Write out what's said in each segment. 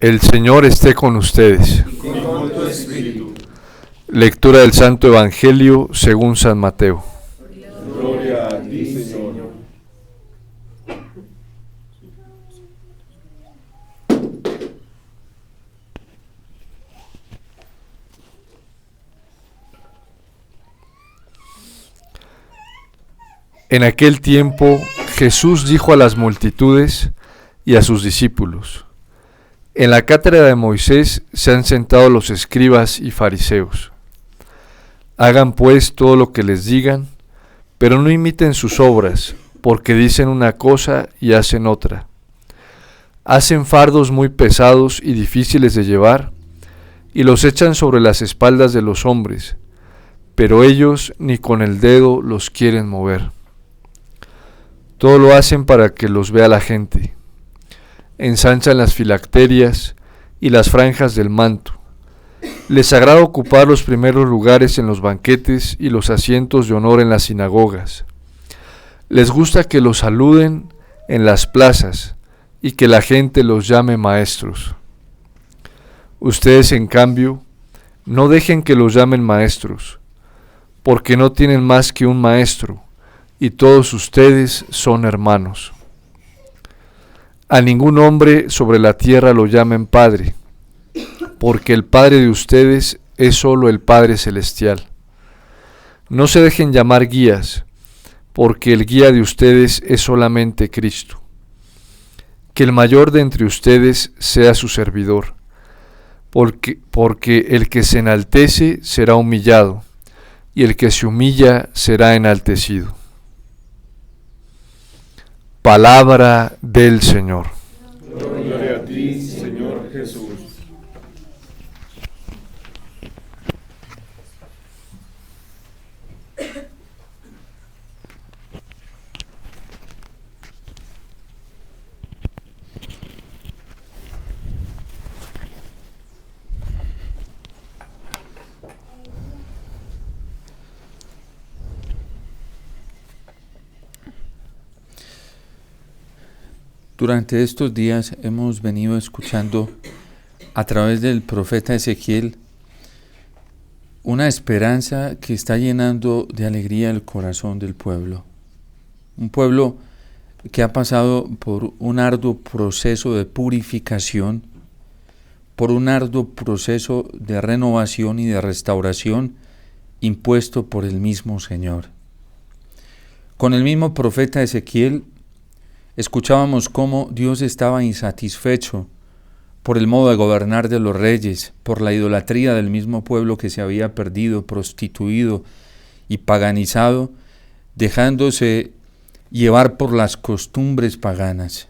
El Señor esté con ustedes. Y con tu espíritu. Lectura del Santo Evangelio según San Mateo. Gloria a ti, Señor. En aquel tiempo Jesús dijo a las multitudes y a sus discípulos: En la cátedra de Moisés se han sentado los escribas y fariseos. Hagan pues todo lo que les digan, pero no imiten sus obras, porque dicen una cosa y hacen otra. Hacen fardos muy pesados y difíciles de llevar, y los echan sobre las espaldas de los hombres, pero ellos ni con el dedo los quieren mover. Todo lo hacen para que los vea la gente. Ensanchan las filacterias y las franjas del manto. Les agrada ocupar los primeros lugares en los banquetes y los asientos de honor en las sinagogas. Les gusta que los saluden en las plazas y que la gente los llame maestros. Ustedes, en cambio, no dejen que los llamen maestros, porque no tienen más que un maestro, y todos ustedes son hermanos. A ningún hombre sobre la tierra lo llamen Padre, porque el Padre de ustedes es solo el Padre Celestial. No se dejen llamar guías, porque el guía de ustedes es solamente Cristo. Que el mayor de entre ustedes sea su servidor, porque el que se enaltece será humillado, y el que se humilla será enaltecido. Palabra del Señor. Gloria a ti, Señor Jesús. Durante estos días hemos venido escuchando a través del profeta Ezequiel una esperanza que está llenando de alegría el corazón del pueblo. Un pueblo que ha pasado por un arduo proceso de purificación, por un arduo proceso de renovación y de restauración impuesto por el mismo Señor. Con el mismo profeta Ezequiel escuchábamos cómo Dios estaba insatisfecho por el modo de gobernar de los reyes, por la idolatría del mismo pueblo que se había perdido, prostituido y paganizado, dejándose llevar por las costumbres paganas.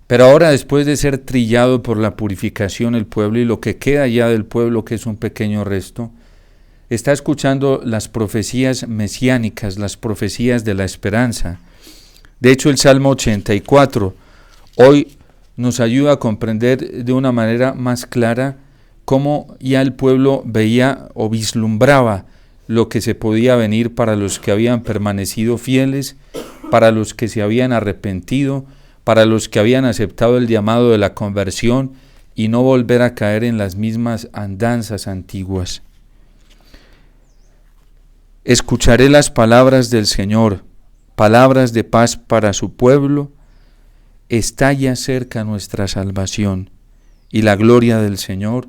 Pero ahora, después de ser trillado por la purificación el pueblo y lo que queda ya del pueblo, que es un pequeño resto, está escuchando las profecías mesiánicas, las profecías de la esperanza. De hecho, el Salmo 84 hoy nos ayuda a comprender de una manera más clara cómo ya el pueblo veía o vislumbraba lo que se podía venir para los que habían permanecido fieles, para los que se habían arrepentido, para los que habían aceptado el llamado de la conversión y no volver a caer en las mismas andanzas antiguas. Escucharé las palabras del Señor, palabras de paz para su pueblo. Está ya cerca nuestra salvación, y la gloria del Señor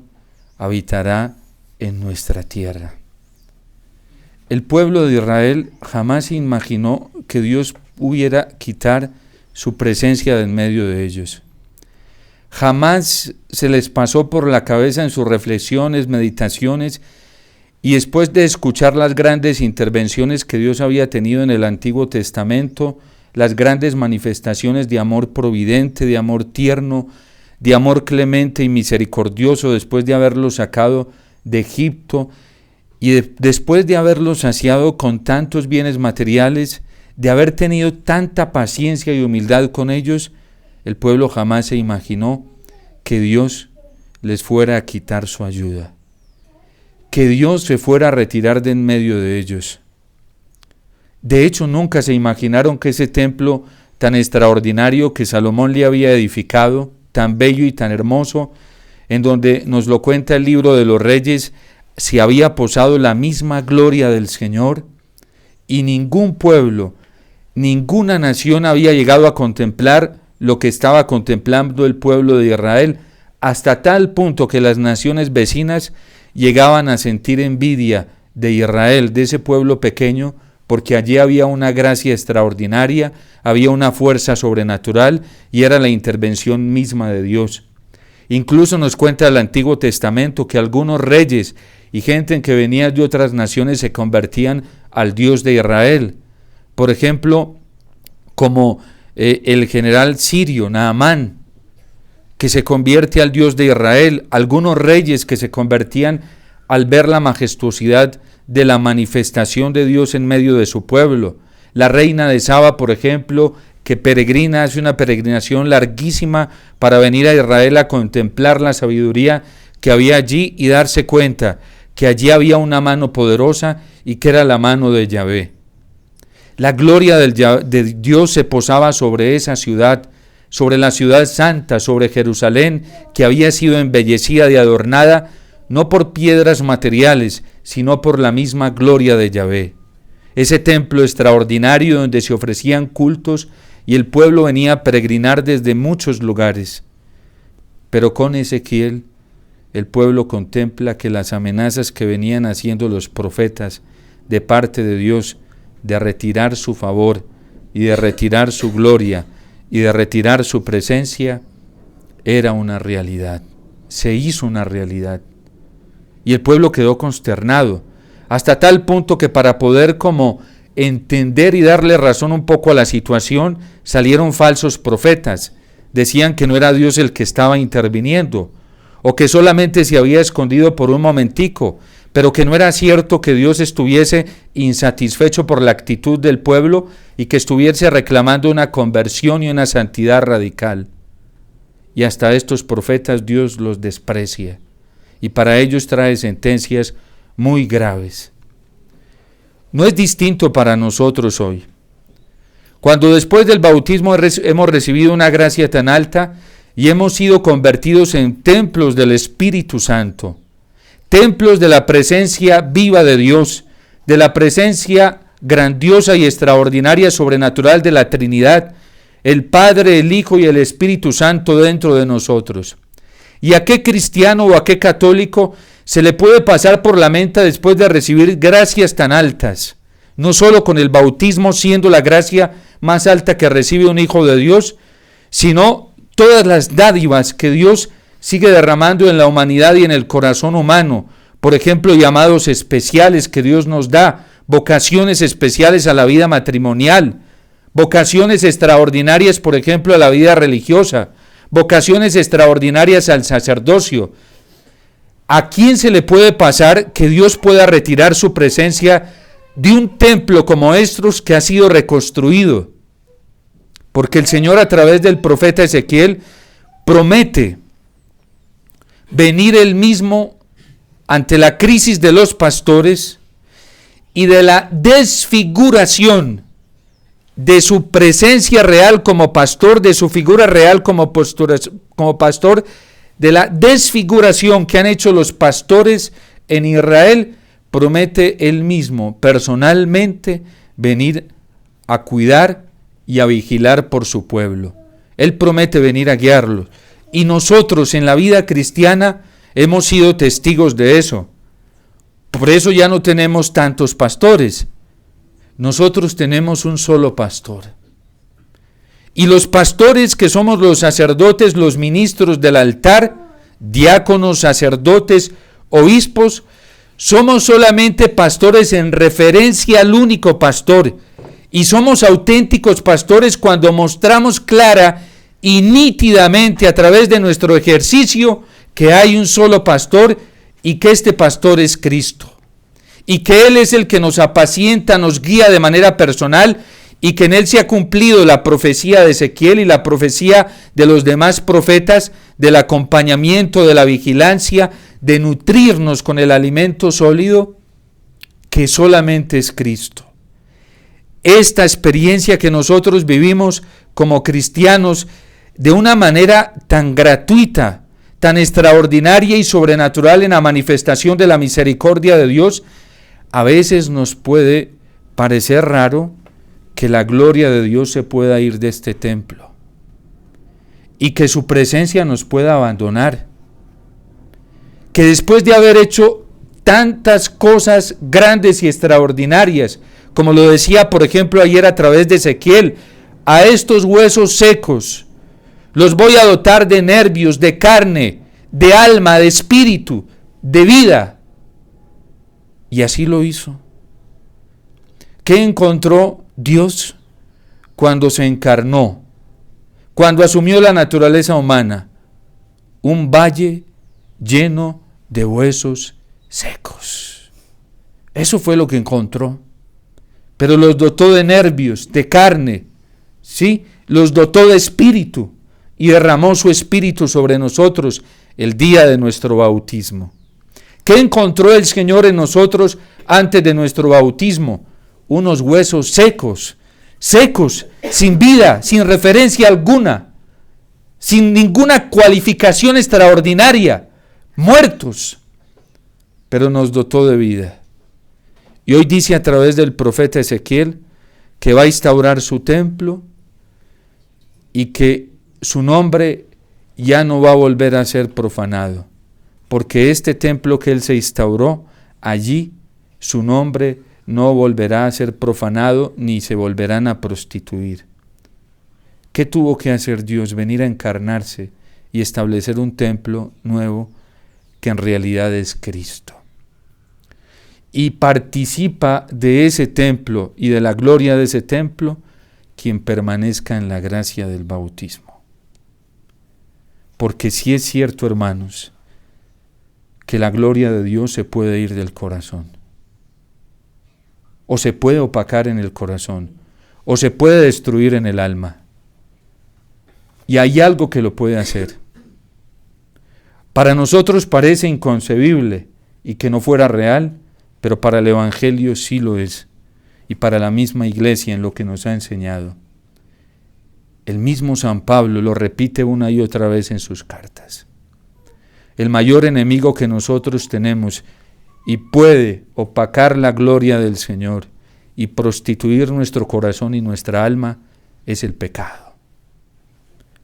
habitará en nuestra tierra. El pueblo de Israel jamás imaginó que Dios pudiera quitar su presencia de en medio de ellos. Jamás se les pasó por la cabeza en sus reflexiones, meditaciones, y después de escuchar las grandes intervenciones que Dios había tenido en el Antiguo Testamento, las grandes manifestaciones de amor providente, de amor tierno, de amor clemente y misericordioso, después de haberlos sacado de Egipto y después de haberlos saciado con tantos bienes materiales, de haber tenido tanta paciencia y humildad con ellos, el pueblo jamás se imaginó que Dios les fuera a quitar su ayuda, que Dios se fuera a retirar de en medio de ellos. De hecho, nunca se imaginaron que ese templo tan extraordinario que Salomón le había edificado, tan bello y tan hermoso, en donde nos lo cuenta el libro de los Reyes, se había posado la misma gloria del Señor, y ningún pueblo, ninguna nación había llegado a contemplar lo que estaba contemplando el pueblo de Israel, hasta tal punto que las naciones vecinas llegaban a sentir envidia de Israel, de ese pueblo pequeño, porque allí había una gracia extraordinaria, había una fuerza sobrenatural y era la intervención misma de Dios. Incluso nos cuenta el Antiguo Testamento que algunos reyes y gente que venía de otras naciones se convertían al Dios de Israel. Por ejemplo, como el general sirio, Naamán, que se convierte al Dios de Israel, algunos reyes que se convertían al ver la majestuosidad de la manifestación de Dios en medio de su pueblo. La reina de Saba, por ejemplo, que peregrina, hace una peregrinación larguísima para venir a Israel a contemplar la sabiduría que había allí y darse cuenta que allí había una mano poderosa y que era la mano de Yahvé. La gloria de Dios se posaba sobre esa ciudad, sobre la ciudad santa, sobre Jerusalén, que había sido embellecida y adornada, no por piedras materiales, sino por la misma gloria de Yahvé. Ese templo extraordinario donde se ofrecían cultos y el pueblo venía a peregrinar desde muchos lugares. Pero con Ezequiel, el pueblo contempla que las amenazas que venían haciendo los profetas de parte de Dios, de retirar su favor y de retirar su gloria y de retirar su presencia, era una realidad, se hizo una realidad. Y el pueblo quedó consternado, hasta tal punto que para poder como entender y darle razón un poco a la situación, salieron falsos profetas, decían que no era Dios el que estaba interviniendo, o que solamente se había escondido por un momentico, pero que no era cierto que Dios estuviese insatisfecho por la actitud del pueblo y que estuviese reclamando una conversión y una santidad radical. Y hasta estos profetas Dios los desprecia, y para ellos trae sentencias muy graves. No es distinto para nosotros hoy. Cuando después del bautismo hemos recibido una gracia tan alta y hemos sido convertidos en templos del Espíritu Santo, templos de la presencia viva de Dios, de la presencia grandiosa y extraordinaria sobrenatural de la Trinidad, el Padre, el Hijo y el Espíritu Santo dentro de nosotros. ¿Y a qué cristiano o a qué católico se le puede pasar por la mente después de recibir gracias tan altas? No solo con el bautismo siendo la gracia más alta que recibe un hijo de Dios, sino todas las dádivas que Dios sigue derramando en la humanidad y en el corazón humano. Por ejemplo, llamados especiales que Dios nos da, vocaciones especiales a la vida matrimonial, vocaciones extraordinarias, por ejemplo, a la vida religiosa, vocaciones extraordinarias al sacerdocio. ¿A quién se le puede pasar que Dios pueda retirar su presencia de un templo como estos que ha sido reconstruido? Porque el Señor a través del profeta Ezequiel promete venir él mismo ante la crisis de los pastores y de la desfiguración de su presencia real como pastor, de su figura real como pastor, de la desfiguración que han hecho los pastores en Israel, promete él mismo personalmente venir a cuidar y a vigilar por su pueblo. Él promete venir a guiarlos. Y nosotros en la vida cristiana hemos sido testigos de eso. Por eso ya no tenemos tantos pastores. Nosotros tenemos un solo pastor. Y los pastores que somos los sacerdotes, los ministros del altar, diáconos, sacerdotes, obispos, somos solamente pastores en referencia al único pastor. Y somos auténticos pastores cuando mostramos clara y nítidamente a través de nuestro ejercicio que hay un solo pastor y que este pastor es Cristo. Y que Él es el que nos apacienta, nos guía de manera personal y que en Él se ha cumplido la profecía de Ezequiel y la profecía de los demás profetas del acompañamiento, de la vigilancia, de nutrirnos con el alimento sólido que solamente es Cristo. Esta experiencia que nosotros vivimos como cristianos de una manera tan gratuita, tan extraordinaria y sobrenatural en la manifestación de la misericordia de Dios, a veces nos puede parecer raro que la gloria de Dios se pueda ir de este templo y que su presencia nos pueda abandonar. Que después de haber hecho tantas cosas grandes y extraordinarias, como lo decía por ejemplo ayer a través de Ezequiel, a estos huesos secos los voy a dotar de nervios, de carne, de alma, de espíritu, de vida. Y así lo hizo. ¿Qué encontró Dios cuando se encarnó? Cuando asumió la naturaleza humana. Un valle lleno de huesos secos. Eso fue lo que encontró. Pero los dotó de nervios, de carne, ¿sí? Los dotó de espíritu y derramó su espíritu sobre nosotros el día de nuestro bautismo. ¿Qué encontró el Señor en nosotros antes de nuestro bautismo? Unos huesos secos, sin vida, sin referencia alguna, sin ninguna cualificación extraordinaria, muertos, pero nos dotó de vida. Y hoy dice a través del profeta Ezequiel que va a instaurar su templo y que su nombre ya no va a volver a ser profanado, porque este templo que él se instauró, allí su nombre no volverá a ser profanado ni se volverán a prostituir. ¿Qué tuvo que hacer Dios? Venir a encarnarse y establecer un templo nuevo que en realidad es Cristo. Y participa de ese templo y de la gloria de ese templo quien permanezca en la gracia del bautismo. Porque sí es cierto, hermanos, que la gloria de Dios se puede ir del corazón, o se puede opacar en el corazón, o se puede destruir en el alma. Y hay algo que lo puede hacer. Para nosotros parece inconcebible y que no fuera real, pero para el Evangelio sí lo es, y para la misma Iglesia en lo que nos ha enseñado. El mismo San Pablo lo repite una y otra vez en sus cartas. El mayor enemigo que nosotros tenemos y puede opacar la gloria del Señor y prostituir nuestro corazón y nuestra alma es el pecado.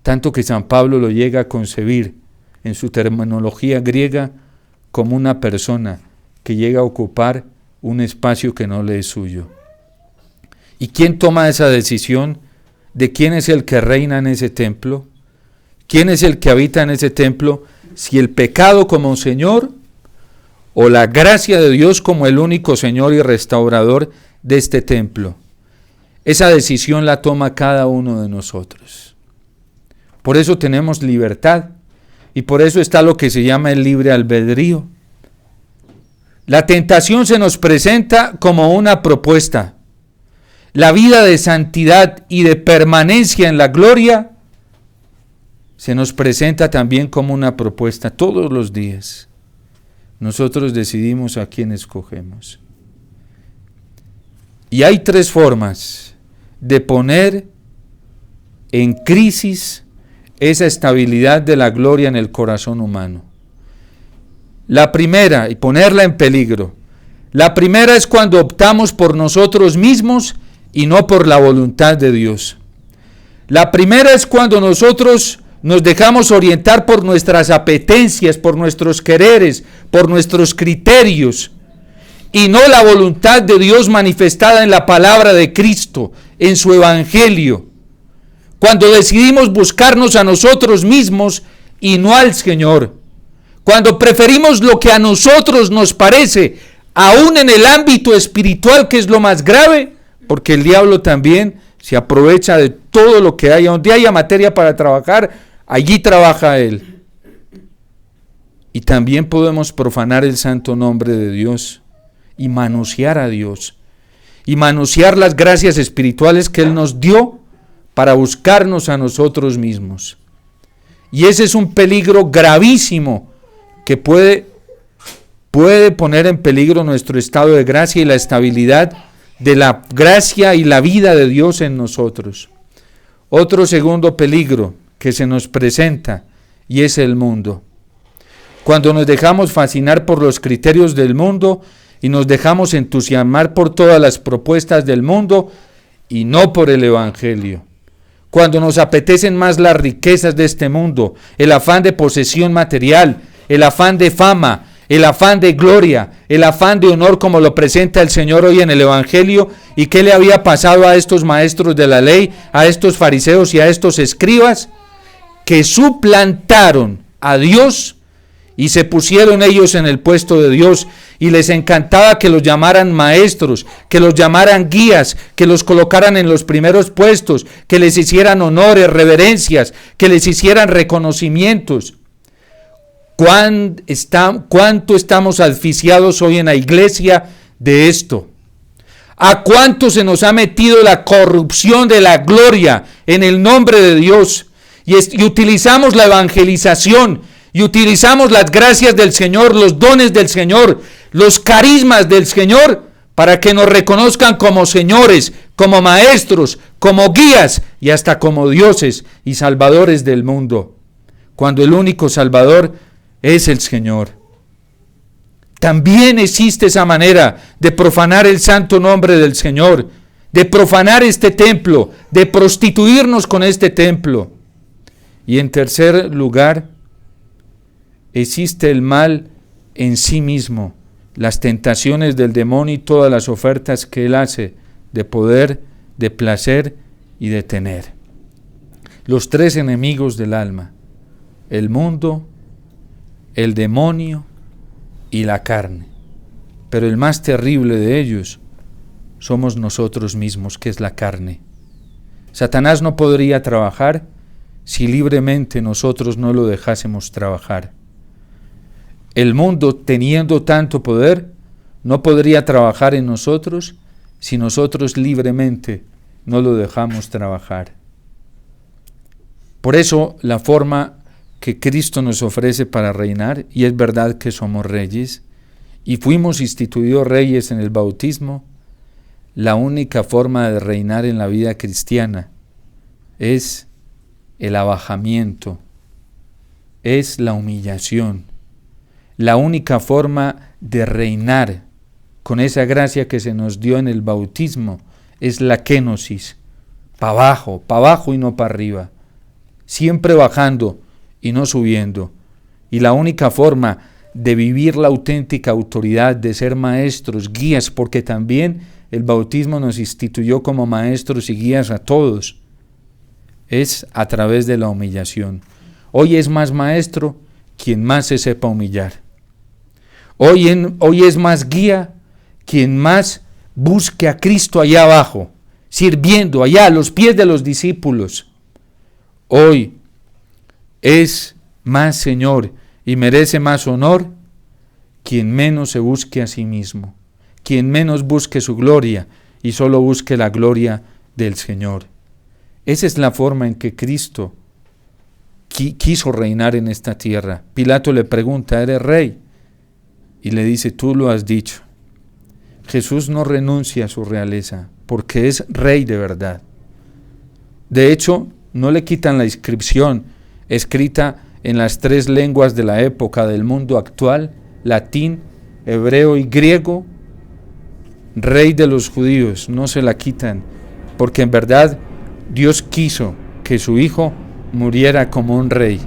Tanto que San Pablo lo llega a concebir en su terminología griega como una persona que llega a ocupar un espacio que no le es suyo. ¿Y quién toma esa decisión de quién es el que reina en ese templo? ¿Quién es el que habita en ese templo? Si el pecado como Señor o la gracia de Dios como el único Señor y restaurador de este templo. Esa decisión la toma cada uno de nosotros. Por eso tenemos libertad y por eso está lo que se llama el libre albedrío. La tentación se nos presenta como una propuesta. La vida de santidad y de permanencia en la gloria se nos presenta también como una propuesta todos los días. Nosotros decidimos a quién escogemos. Y hay tres formas de poner en crisis esa estabilidad de la gloria en el corazón humano. La primera, y ponerla en peligro. La primera es cuando optamos por nosotros mismos y no por la voluntad de Dios. La primera es cuando nosotros nos dejamos orientar por nuestras apetencias, por nuestros quereres, por nuestros criterios, y no la voluntad de Dios manifestada en la palabra de Cristo, en su evangelio. Cuando decidimos buscarnos a nosotros mismos y no al Señor. Cuando preferimos lo que a nosotros nos parece, aún en el ámbito espiritual, que es lo más grave, porque el diablo también se aprovecha de todo lo que haya. Donde haya materia para trabajar, allí trabaja él. Y también podemos profanar el santo nombre de Dios y manosear a Dios y manosear las gracias espirituales que Él nos dio para buscarnos a nosotros mismos. Y ese es un peligro gravísimo que puede poner en peligro nuestro estado de gracia y la estabilidad de la gracia y la vida de Dios en nosotros. Otro segundo peligro que se nos presenta, y es el mundo. Cuando nos dejamos fascinar por los criterios del mundo y nos dejamos entusiasmar por todas las propuestas del mundo y no por el Evangelio. Cuando nos apetecen más las riquezas de este mundo, el afán de posesión material, el afán de fama, el afán de gloria, el afán de honor como lo presenta el Señor hoy en el Evangelio. ¿Y qué le había pasado a estos maestros de la ley, a estos fariseos y a estos escribas? Que suplantaron a Dios y se pusieron ellos en el puesto de Dios, y les encantaba que los llamaran maestros, que los llamaran guías, que los colocaran en los primeros puestos, que les hicieran honores, reverencias, que les hicieran reconocimientos. ¿Cuánto estamos asfixiados hoy en la iglesia de esto? ¿A cuánto se nos ha metido la corrupción de la gloria en el nombre de Dios? Y utilizamos la evangelización, y utilizamos las gracias del Señor, los dones del Señor, los carismas del Señor, para que nos reconozcan como señores, como maestros, como guías y hasta como dioses y salvadores del mundo, cuando el único Salvador es el Señor. También existe esa manera de profanar el santo nombre del Señor, de profanar este templo, de prostituirnos con este templo. Y en tercer lugar, existe el mal en sí mismo, las tentaciones del demonio y todas las ofertas que él hace de poder, de placer y de tener. Los tres enemigos del alma: el mundo, el demonio y la carne. Pero el más terrible de ellos somos nosotros mismos, que es la carne. Satanás no podría trabajar si libremente nosotros no lo dejásemos trabajar. El mundo, teniendo tanto poder, no podría trabajar en nosotros si nosotros libremente no lo dejamos trabajar. Por eso la forma que Cristo nos ofrece para reinar, y es verdad que somos reyes, y fuimos instituidos reyes en el bautismo, la única forma de reinar en la vida cristiana es el abajamiento, es la humillación. La única forma de reinar con esa gracia que se nos dio en el bautismo es la kenosis, para abajo y no para arriba, siempre bajando y no subiendo. Y la única forma de vivir la auténtica autoridad, de ser maestros, guías, porque también el bautismo nos instituyó como maestros y guías a todos, es a través de la humillación. Hoy es más maestro quien más se sepa humillar. Hoy es más guía quien más busque a Cristo allá abajo, sirviendo allá a los pies de los discípulos. Hoy es más Señor y merece más honor quien menos se busque a sí mismo, quien menos busque su gloria y solo busque la gloria del Señor. Esa es la forma en que Cristo quiso reinar en esta tierra. Pilato le pregunta: ¿eres rey? Y le dice: tú lo has dicho. Jesús no renuncia a su realeza, porque es rey de verdad. De hecho, no le quitan la inscripción escrita en las tres lenguas de la época del mundo actual: latín, hebreo y griego. Rey de los judíos, no se la quitan, porque en verdad Dios quiso que su Hijo muriera como un rey.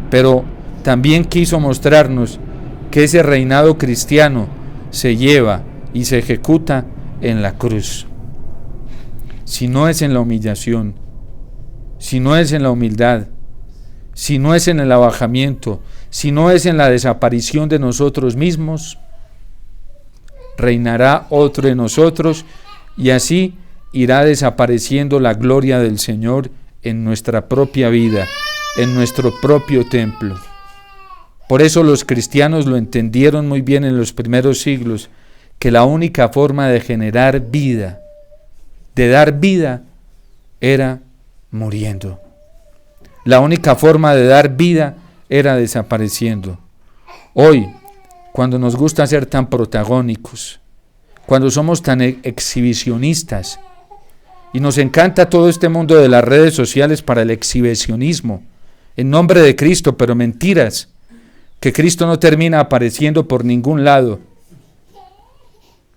Pero también quiso mostrarnos que ese reinado cristiano se lleva y se ejecuta en la cruz. Si no es en la humillación, si no es en la humildad, si no es en el abajamiento, si no es en la desaparición de nosotros mismos, reinará otro en nosotros, y así irá desapareciendo la gloria del Señor en nuestra propia vida, en nuestro propio templo. Por eso los cristianos lo entendieron muy bien en los primeros siglos, que la única forma de generar vida, de dar vida, era muriendo. La única forma de dar vida era desapareciendo. Hoy, cuando nos gusta ser tan protagónicos, cuando somos tan exhibicionistas, Y nos encanta todo este mundo de las redes sociales para el exhibicionismo, en nombre de Cristo, pero mentiras, que Cristo no termina apareciendo por ningún lado.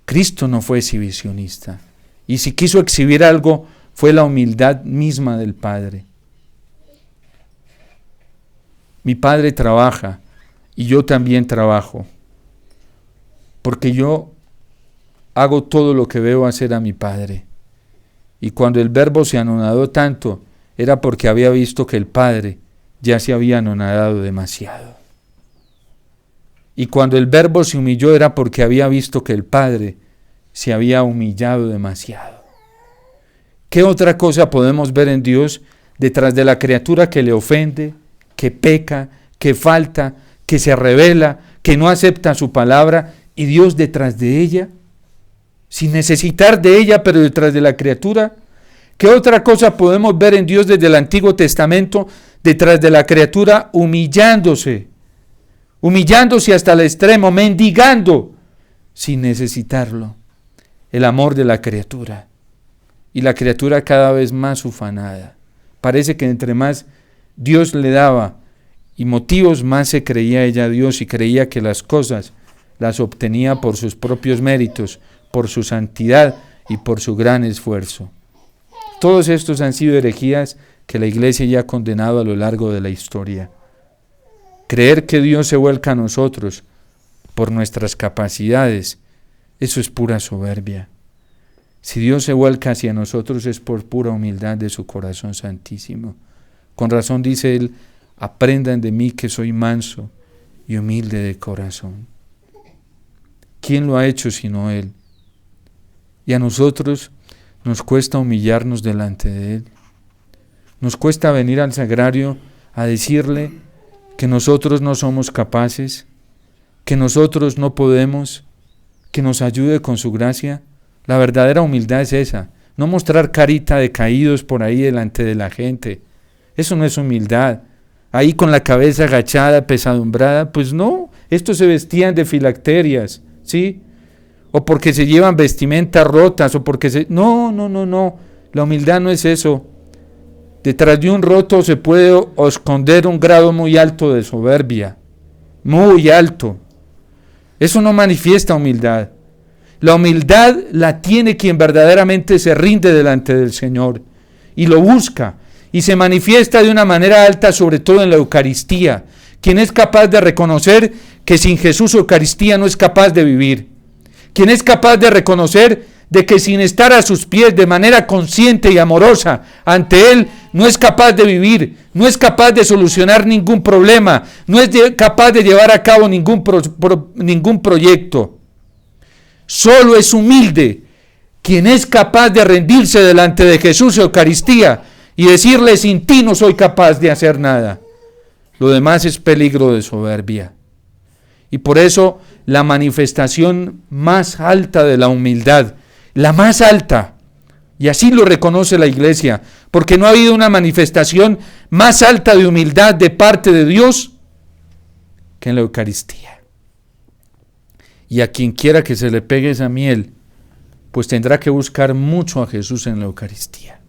Cristo no fue exhibicionista, y si quiso exhibir algo, fue la humildad misma del Padre. Mi Padre trabaja, y yo también trabajo, porque yo hago todo lo que veo hacer a mi Padre. Y cuando el Verbo se anonadó tanto, era porque había visto que el Padre ya se había anonadado demasiado. Y cuando el Verbo se humilló, era porque había visto que el Padre se había humillado demasiado. ¿Qué otra cosa podemos ver en Dios detrás de la criatura que le ofende, que peca, que falta, que se rebela, que no acepta su palabra, y Dios detrás de ella, sin necesitar de ella, pero detrás de la criatura? ¿Qué otra cosa podemos ver en Dios desde el Antiguo Testamento, detrás de la criatura, humillándose hasta el extremo, mendigando, sin necesitarlo? El amor de la criatura, y la criatura cada vez más ufanada. Parece que entre más Dios le daba y motivos, más se creía ella Dios, y creía que las cosas las obtenía por sus propios méritos, por su santidad y por su gran esfuerzo. Todos estos han sido herejías que la Iglesia ya ha condenado a lo largo de la historia. Creer que Dios se vuelca a nosotros por nuestras capacidades, eso es pura soberbia. Si Dios se vuelca hacia nosotros es por pura humildad de su corazón santísimo. Con razón dice Él: aprendan de mí que soy manso y humilde de corazón. ¿Quién lo ha hecho sino Él? Y a nosotros nos cuesta humillarnos delante de Él. Nos cuesta venir al sagrario a decirle que nosotros no somos capaces, que nosotros no podemos, que nos ayude con su gracia. La verdadera humildad es esa, no mostrar carita de caídos por ahí delante de la gente. Eso no es humildad. Ahí con la cabeza agachada, pesadumbrada, pues no, estos se vestían de filacterias, ¿sí? O porque se llevan vestimentas rotas, o porque No, la humildad no es eso. Detrás de un roto se puede esconder un grado muy alto de soberbia, muy alto. Eso no manifiesta humildad. La humildad la tiene quien verdaderamente se rinde delante del Señor y lo busca, y se manifiesta de una manera alta, sobre todo en la Eucaristía. Quien es capaz de reconocer que sin Jesús Eucaristía no es capaz de vivir. Quien es capaz de reconocer de que sin estar a sus pies de manera consciente y amorosa ante Él, no es capaz de vivir, no es capaz de solucionar ningún problema, no es capaz de llevar a cabo ningún proyecto. Solo es humilde quien es capaz de rendirse delante de Jesús Eucaristía y decirle: sin ti no soy capaz de hacer nada. Lo demás es peligro de soberbia. Y por eso la manifestación más alta de la humildad, la más alta, y así lo reconoce la Iglesia, porque no ha habido una manifestación más alta de humildad de parte de Dios que en la Eucaristía. Y a quien quiera que se le pegue esa miel, pues tendrá que buscar mucho a Jesús en la Eucaristía.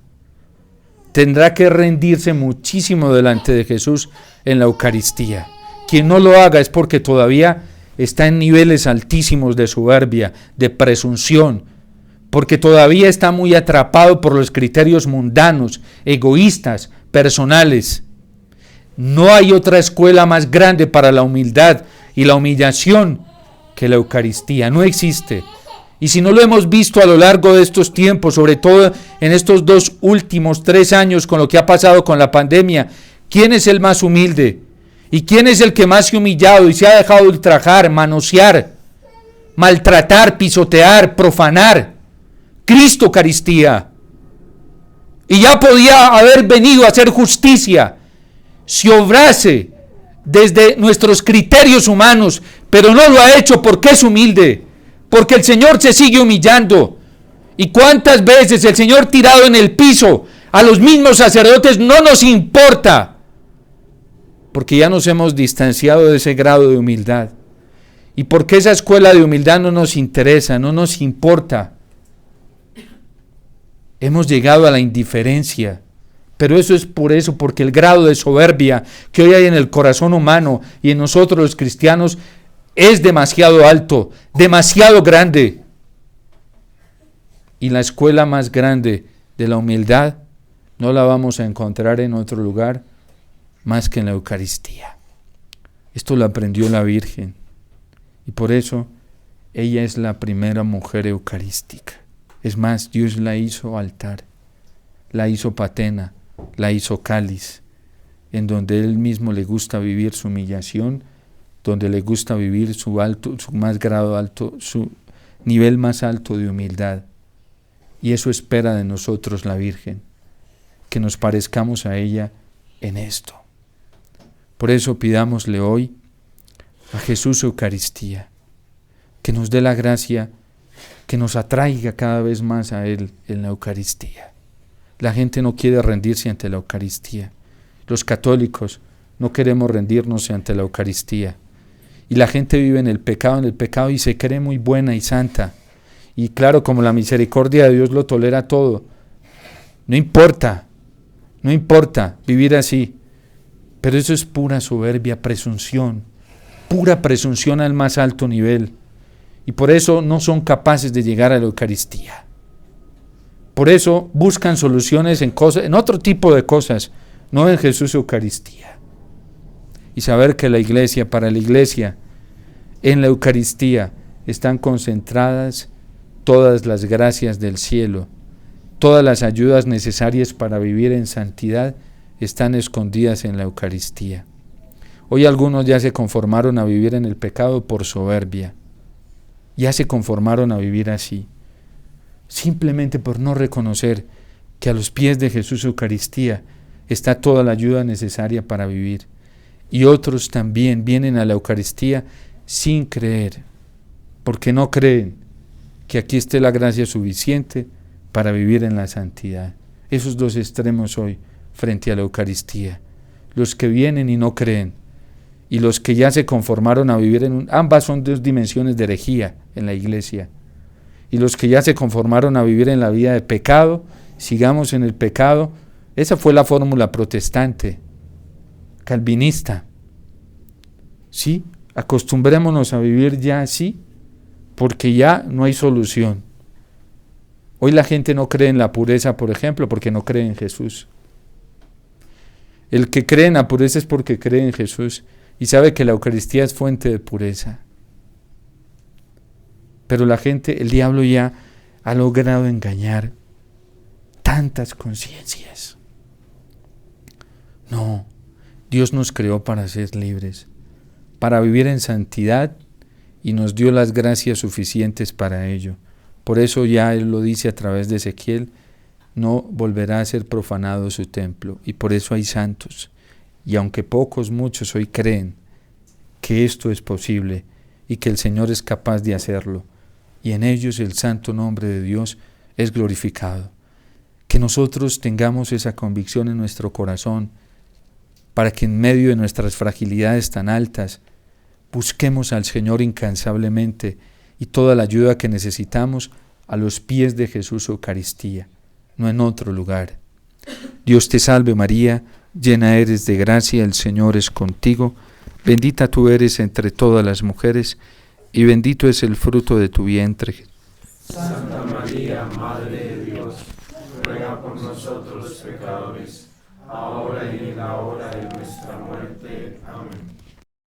Tendrá que rendirse muchísimo delante de Jesús en la Eucaristía. Quien no lo haga es porque todavía está en niveles altísimos de soberbia, de presunción, porque todavía está muy atrapado por los criterios mundanos, egoístas, personales. No hay otra escuela más grande para la humildad y la humillación que la Eucaristía. No existe. Y si no lo hemos visto a lo largo de estos tiempos, sobre todo en estos 2 últimos 3 años con lo que ha pasado con la pandemia, ¿quién es el más humilde? ¿Y quién es el que más se ha humillado y se ha dejado ultrajar, manosear, maltratar, pisotear, profanar? Cristo Eucaristía. Y ya podía haber venido a hacer justicia si obrase desde nuestros criterios humanos, pero no lo ha hecho porque es humilde, porque el Señor se sigue humillando. ¿Y cuántas veces el Señor tirado en el piso a los mismos sacerdotes no nos importa? Porque ya nos hemos distanciado de ese grado de humildad. Y porque esa escuela de humildad no nos interesa, no nos importa. Hemos llegado a la indiferencia. Pero eso es porque el grado de soberbia que hoy hay en el corazón humano y en nosotros los cristianos es demasiado alto, demasiado grande. Y la escuela más grande de la humildad no la vamos a encontrar en otro lugar más que en la Eucaristía. Esto lo aprendió la Virgen y por eso ella es la primera mujer eucarística. Es más, Dios la hizo altar, la hizo patena, la hizo cáliz, en donde Él mismo le gusta vivir su humillación, donde le gusta vivir su más grado alto, su nivel más alto de humildad. Y eso espera de nosotros la Virgen, que nos parezcamos a ella en esto. Por eso pidámosle hoy a Jesús Eucaristía, que nos dé la gracia, que nos atraiga cada vez más a Él en la Eucaristía. La gente no quiere rendirse ante la Eucaristía. Los católicos no queremos rendirnos ante la Eucaristía. Y la gente vive en el pecado y se cree muy buena y santa. Y claro, como la misericordia de Dios lo tolera todo. No importa vivir así. Pero eso es pura soberbia, pura presunción al más alto nivel. Y por eso no son capaces de llegar a la Eucaristía. Por eso buscan soluciones en otro tipo de cosas, no en Jesús Eucaristía. Y saber que para la Iglesia, en la Eucaristía están concentradas todas las gracias del cielo, todas las ayudas necesarias para vivir en santidad están escondidas en la Eucaristía. Hoy algunos ya se conformaron a vivir en el pecado por soberbia, ya se conformaron a vivir así, simplemente por no reconocer que a los pies de Jesús Eucaristía está toda la ayuda necesaria para vivir. Y otros también vienen a la Eucaristía sin creer, porque no creen que aquí esté la gracia suficiente para vivir en la santidad. Esos dos extremos hoy frente a la Eucaristía. Los que vienen y no creen, y los que ya se conformaron a vivir ambas son dos dimensiones de herejía en la Iglesia. Y los que ya se conformaron a vivir en la vida de pecado, sigamos en el pecado. Esa fue la fórmula protestante, calvinista. Sí, acostumbrémonos a vivir ya así, porque ya no hay solución. Hoy la gente no cree en la pureza, por ejemplo, porque no cree en Jesús. El que cree en la pureza es porque cree en Jesús y sabe que la Eucaristía es fuente de pureza. Pero la gente, el diablo ya ha logrado engañar tantas conciencias. No, Dios nos creó para ser libres, para vivir en santidad y nos dio las gracias suficientes para ello. Por eso ya Él lo dice a través de Ezequiel, no volverá a ser profanado su templo. Y por eso hay santos. Y aunque pocos, muchos hoy creen que esto es posible y que el Señor es capaz de hacerlo. Y en ellos el santo nombre de Dios es glorificado. Que nosotros tengamos esa convicción en nuestro corazón para que en medio de nuestras fragilidades tan altas busquemos al Señor incansablemente y toda la ayuda que necesitamos a los pies de Jesús Eucaristía, no en otro lugar. Dios te salve María, llena eres de gracia, el Señor es contigo, bendita tú eres entre todas las mujeres, y bendito es el fruto de tu vientre. Santa María, Madre de Dios, ruega por nosotros los pecadores, ahora y en la hora de nuestra muerte. Amén.